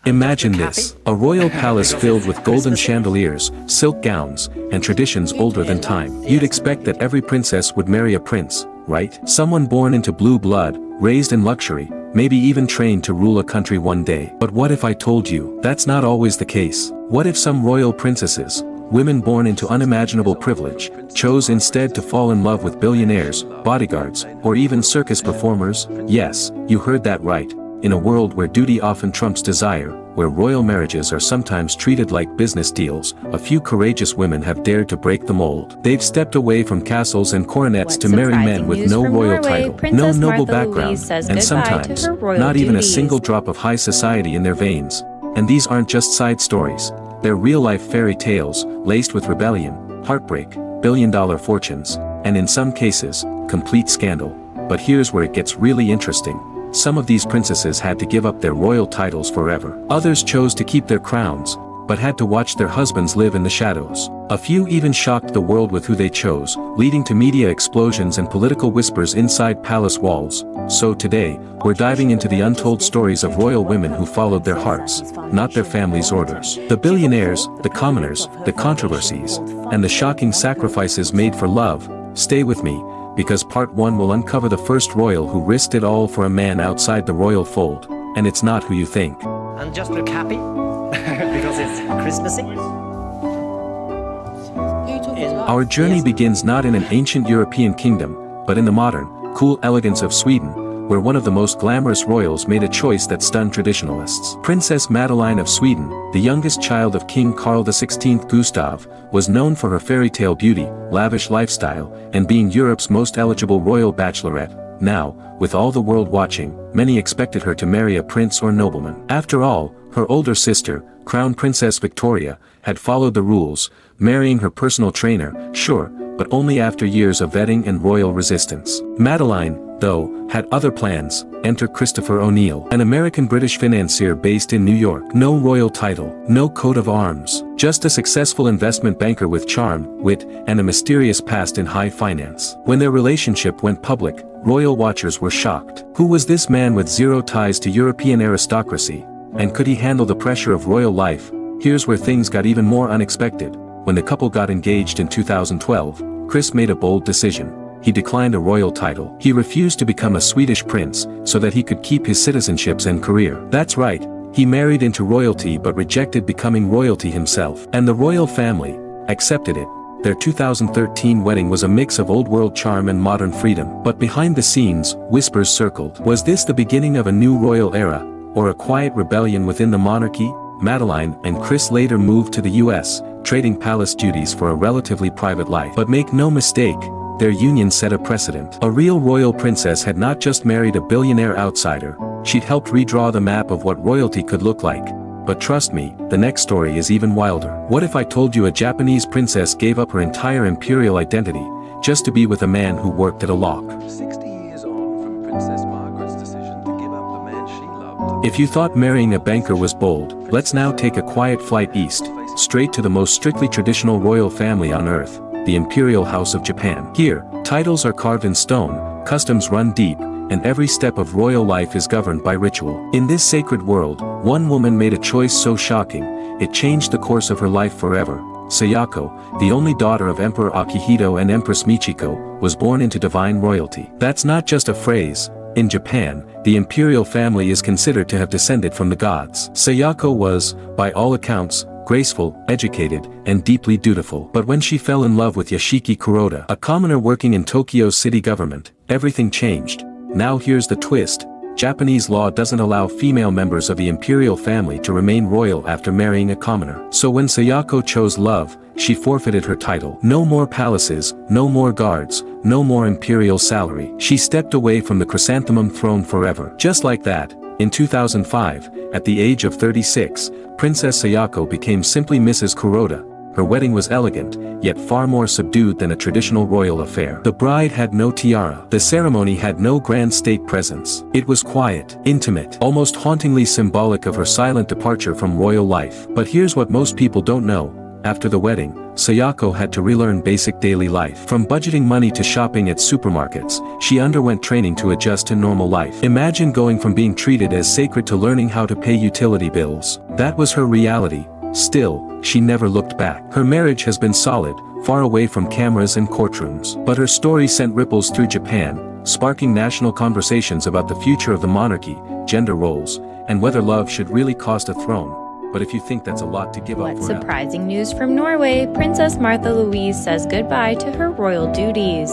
Imagine this, a royal palace filled with golden chandeliers, silk gowns, and traditions older than time. You'd expect that every princess would marry a prince, right? Someone born into blue blood, raised in luxury, maybe even trained to rule a country one day. But what if I told you that's not always the case? What if some royal princesses, women born into unimaginable privilege, chose instead to fall in love with billionaires, bodyguards, or even circus performers? Yes, you heard that right. In a world where duty often trumps desire, where royal marriages are sometimes treated like business deals, a few courageous women have dared to break the mold. They've stepped away from castles and coronets to marry men with no royal title, no noble background, and sometimes, not even a single drop of high society in their veins. And these aren't just side stories. They're real-life fairy tales, laced with rebellion, heartbreak, billion-dollar fortunes, and in some cases, complete scandal. But here's where it gets really interesting. Some of these princesses had to give up their royal titles forever. Others chose to keep their crowns, but had to watch their husbands live in the shadows. A few even shocked the world with who they chose, leading to media explosions and political whispers inside palace walls. So today, we're diving into the untold stories of royal women who followed their hearts, not their family's orders. The billionaires, the commoners, the controversies, and the shocking sacrifices made for love. Stay with me, because part 1 will uncover the first royal who risked it all for a man outside the royal fold, and it's not who you think. And just look happy, because it's Christmassy. Our journey begins not in an ancient European kingdom, but in the modern, cool elegance of Sweden, where one of the most glamorous royals made a choice that stunned traditionalists. Princess Madeleine of Sweden, the youngest child of King Carl XVI Gustav, was known for her fairy tale beauty, lavish lifestyle, and being Europe's most eligible royal bachelorette. Now, with all the world watching, many expected her to marry a prince or nobleman. After all, her older sister, Crown Princess Victoria, had followed the rules, marrying her personal trainer, sure, but only after years of vetting and royal resistance. Madeleine, though, had other plans. Enter Christopher O'Neill, an American-British financier based in New York. No royal title, no coat of arms, just a successful investment banker with charm, wit, and a mysterious past in high finance. When their relationship went public, royal watchers were shocked. Who was this man with zero ties to European aristocracy? And could he handle the pressure of royal life? Here's where things got even more unexpected. When the couple got engaged in 2012, Chris made a bold decision. He declined a royal title. He refused to become a Swedish prince, so that he could keep his citizenships and career. That's right, he married into royalty but rejected becoming royalty himself. And the royal family accepted it. Their 2013 wedding was a mix of old-world charm and modern freedom. But behind the scenes, whispers circled. Was this the beginning of a new royal era, or a quiet rebellion within the monarchy? Madeleine and Chris later moved to the US, trading palace duties for a relatively private life. But make no mistake, their union set a precedent. A real royal princess had not just married a billionaire outsider, she'd helped redraw the map of what royalty could look like. But trust me, the next story is even wilder. What if I told you a Japanese princess gave up her entire imperial identity, just to be with a man who worked at a lock? 60 years on from Princess Margaret's decision to give up the man she loved. If you thought marrying a banker was bold, let's now take a quiet flight east, straight to the most strictly traditional royal family on earth, the Imperial House of Japan. Here, titles are carved in stone, customs run deep, and every step of royal life is governed by ritual. In this sacred world, one woman made a choice so shocking, it changed the course of her life forever. Sayako, the only daughter of Emperor Akihito and Empress Michiko, was born into divine royalty. That's not just a phrase. In Japan, the imperial family is considered to have descended from the gods. Sayako was, by all accounts, graceful, educated, and deeply dutiful. But when she fell in love with Yashiki Kuroda, a commoner working in Tokyo's city government, everything changed. Now here's the twist. Japanese law doesn't allow female members of the imperial family to remain royal after marrying a commoner. So when Sayako chose love, she forfeited her title. No more palaces, no more guards, no more imperial salary. She stepped away from the chrysanthemum throne forever. Just like that, in 2005, at the age of 36, Princess Sayako became simply Mrs. Kuroda. Her wedding was elegant, yet far more subdued than a traditional royal affair. The bride had no tiara. The ceremony had no grand state presence. It was quiet, intimate, almost hauntingly symbolic of her silent departure from royal life. But here's what most people don't know. After the wedding, Sayako had to relearn basic daily life. From budgeting money to shopping at supermarkets, she underwent training to adjust to normal life. Imagine going from being treated as sacred to learning how to pay utility bills. That was her reality. Still, she never looked back. Her marriage has been solid, far away from cameras and courtrooms. But her story sent ripples through Japan, sparking national conversations about the future of the monarchy, gender roles, and whether love should really cost a throne. But if you think that's a lot to give up What forever. surprising news from Norway, Princess Martha Louise says goodbye to her royal duties.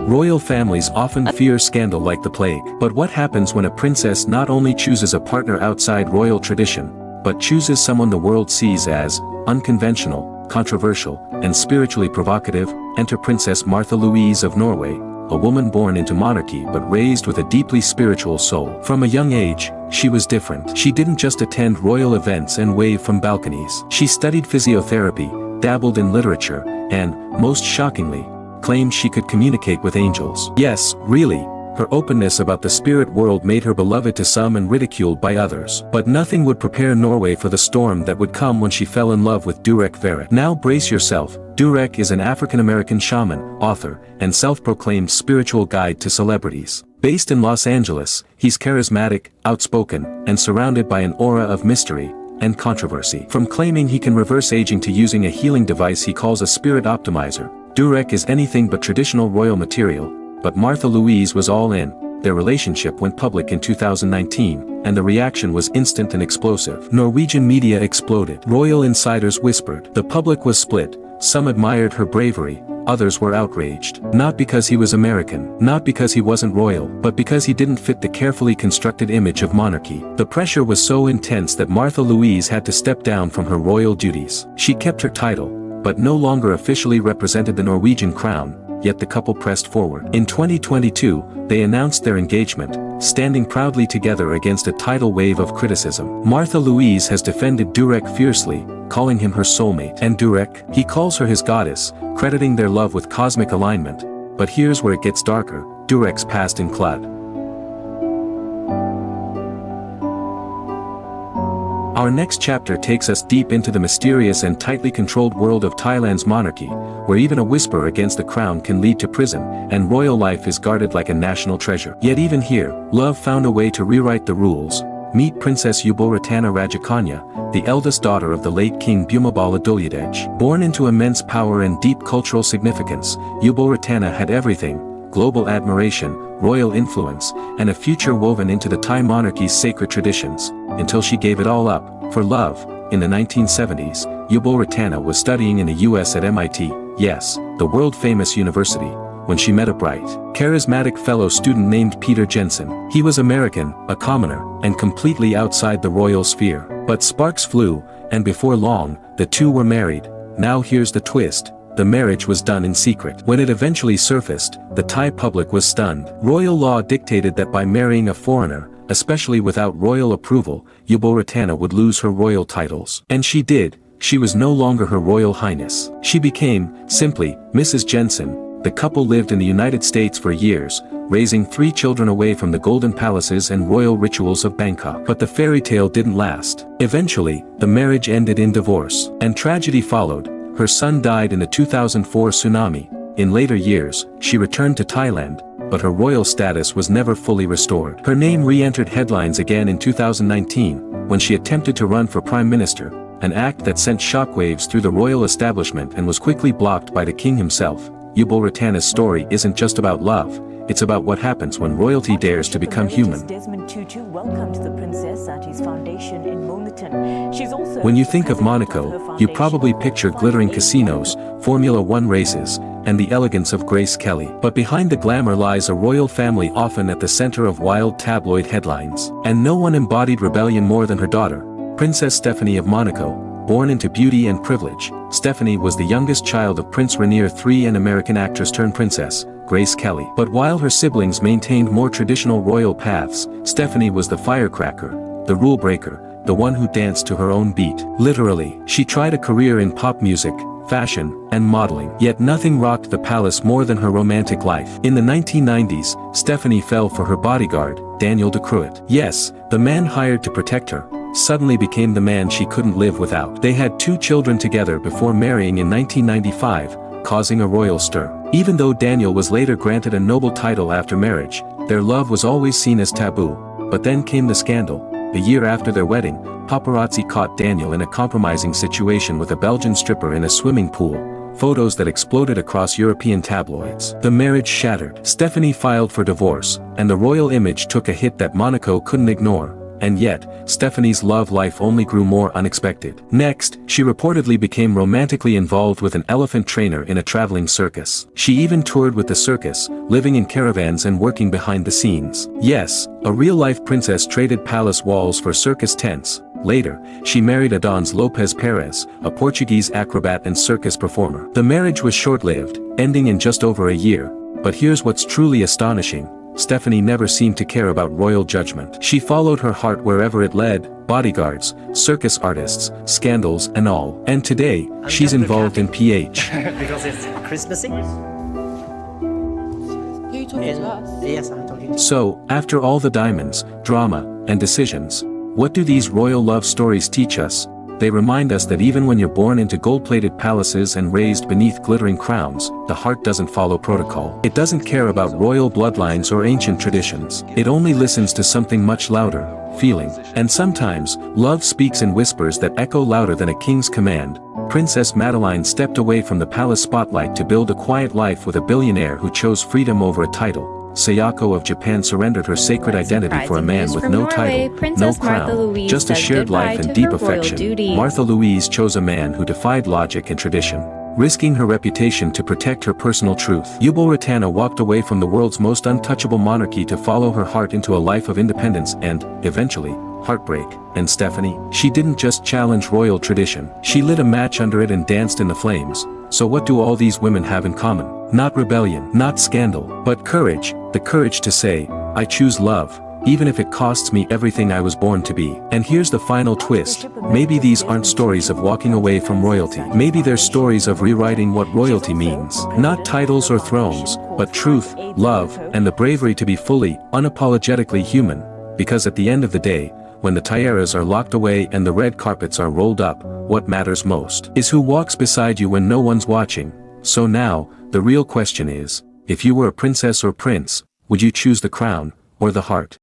Royal families often fear scandal like the plague. But what happens when a princess not only chooses a partner outside royal tradition, but chooses someone the world sees as unconventional, controversial, and spiritually provocative? Enter Princess Martha Louise of Norway, a woman born into monarchy but raised with a deeply spiritual soul. From a young age, she was different. She didn't just attend royal events and wave from balconies. She studied physiotherapy, dabbled in literature, and, most shockingly, claimed she could communicate with angels. Yes, really. Her openness about the spirit world made her beloved to some and ridiculed by others. But nothing would prepare Norway for the storm that would come when she fell in love with Durek Verrett. Now brace yourself. Durek is an African-American shaman, author, and self-proclaimed spiritual guide to celebrities. Based in Los Angeles, he's charismatic, outspoken, and surrounded by an aura of mystery and controversy. From claiming he can reverse aging to using a healing device he calls a spirit optimizer, Durek is anything but traditional royal material. But Martha Louise was all in. Their relationship went public in 2019, and the reaction was instant and explosive. Norwegian media exploded. Royal insiders whispered. The public was split. Some admired her bravery, others were outraged. Not because he was American, not because he wasn't royal, but because he didn't fit the carefully constructed image of monarchy. The pressure was so intense that Martha Louise had to step down from her royal duties. She kept her title, but no longer officially represented the Norwegian crown. Yet the couple pressed forward. In 2022, they announced their engagement, standing proudly together against a tidal wave of criticism. Martha Louise has defended Durek fiercely, calling him her soulmate. And Durek, he calls her his goddess, crediting their love with cosmic alignment. But here's where it gets darker. Durek's past include. Our next chapter takes us deep into the mysterious and tightly controlled world of Thailand's monarchy, where even a whisper against the crown can lead to prison, and royal life is guarded like a national treasure. Yet even here, love found a way to rewrite the rules. Meet Princess Yuboratana Rajakanya, the eldest daughter of the late King Bhumibol Adulyadej. Born into immense power and deep cultural significance, Yuboratana had everything: global admiration, royal influence, and a future woven into the Thai monarchy's sacred traditions, until she gave it all up, for love. In the 1970s, Yuboratana was studying in the US at MIT, yes, the world-famous university, when she met a bright, charismatic fellow student named Peter Jensen. He was American, a commoner, and completely outside the royal sphere. But sparks flew, and before long, the two were married. Now here's the twist. The marriage was done in secret. When it eventually surfaced, the Thai public was stunned. Royal law dictated that by marrying a foreigner, especially without royal approval, Yuboratana would lose her royal titles. And she did. She was no longer Her Royal Highness. She became, simply, Mrs. Jensen. The couple lived in the United States for years, raising 3 children away from the golden palaces and royal rituals of Bangkok. But the fairy tale didn't last. Eventually, the marriage ended in divorce. And tragedy followed. Her son died in the 2004 tsunami. In later years, she returned to Thailand, but her royal status was never fully restored. Her name re-entered headlines again in 2019, when she attempted to run for prime minister, an act that sent shockwaves through the royal establishment and was quickly blocked by the king himself. Yuboratana's story isn't just about love, it's about what happens when royalty dares to become human. Desmond Tutu welcomed the princess at his foundation in Wilmington. She's also When you think of Monaco, you probably picture glittering casinos, Formula One races, and the elegance of Grace Kelly. But behind the glamour lies a royal family often at the center of wild tabloid headlines. And no one embodied rebellion more than her daughter, Princess Stephanie of Monaco. Born into beauty and privilege, Stephanie was the youngest child of Prince Rainier III and American actress-turned-princess, Grace Kelly. But while her siblings maintained more traditional royal paths, Stephanie was the firecracker, the rule breaker, the one who danced to her own beat. Literally, she tried a career in pop music, fashion, and modeling. Yet nothing rocked the palace more than her romantic life. In the 1990s, Stephanie fell for her bodyguard, Daniel de Cruet. Yes, the man hired to protect her, suddenly became the man she couldn't live without. They had 2 children together before marrying in 1995, causing a royal stir. Even though Daniel was later granted a noble title after marriage, their love was always seen as taboo. But then came the scandal. A year after their wedding, paparazzi caught Daniel in a compromising situation with a Belgian stripper in a swimming pool, photos that exploded across European tabloids. The marriage shattered. Stephanie filed for divorce, and the royal image took a hit that Monaco couldn't ignore. And yet, Stephanie's love life only grew more unexpected. Next, she reportedly became romantically involved with an elephant trainer in a traveling circus. She even toured with the circus, living in caravans and working behind the scenes. Yes, a real-life princess traded palace walls for circus tents. Later, she married Adonis Lopez Perez, a Portuguese acrobat and circus performer. The marriage was short-lived, ending in just over a year. But here's what's truly astonishing. Stephanie never seemed to care about royal judgment. She followed her heart wherever it led, bodyguards, circus artists, scandals and all. And today, she's involved in PH. Because it's Christmassy. Who are you talking to us? Yes, I'm talking. So, after all the diamonds, drama, and decisions, what do these royal love stories teach us? They remind us that even when you're born into gold-plated palaces and raised beneath glittering crowns, the heart doesn't follow protocol. It doesn't care about royal bloodlines or ancient traditions. It only listens to something much louder, feeling. And sometimes, love speaks in whispers that echo louder than a king's command. Princess Madeline stepped away from the palace spotlight to build a quiet life with a billionaire who chose freedom over a title. Sayako of Japan surrendered her sacred identity for a man with no title, no crown, just a shared life and deep affection. Martha Louise chose a man who defied logic and tradition, risking her reputation to protect her personal truth. Yubo Ratana walked away from the world's most untouchable monarchy to follow her heart into a life of independence and, eventually, heartbreak. And Stephanie, she didn't just challenge royal tradition, she lit a match under it and danced in the flames. So what do all these women have in common? Not rebellion, not scandal, but courage, the courage to say, I choose love, even if it costs me everything I was born to be. And here's the final twist. Maybe these aren't stories of walking away from royalty. Maybe they're stories of rewriting what royalty means. Not titles or thrones, but truth, love, and the bravery to be fully, unapologetically human. Because at the end of the day, when the tiaras are locked away and the red carpets are rolled up, what matters most is who walks beside you when no one's watching. So now, the real question is, if you were a princess or prince, would you choose the crown, or the heart?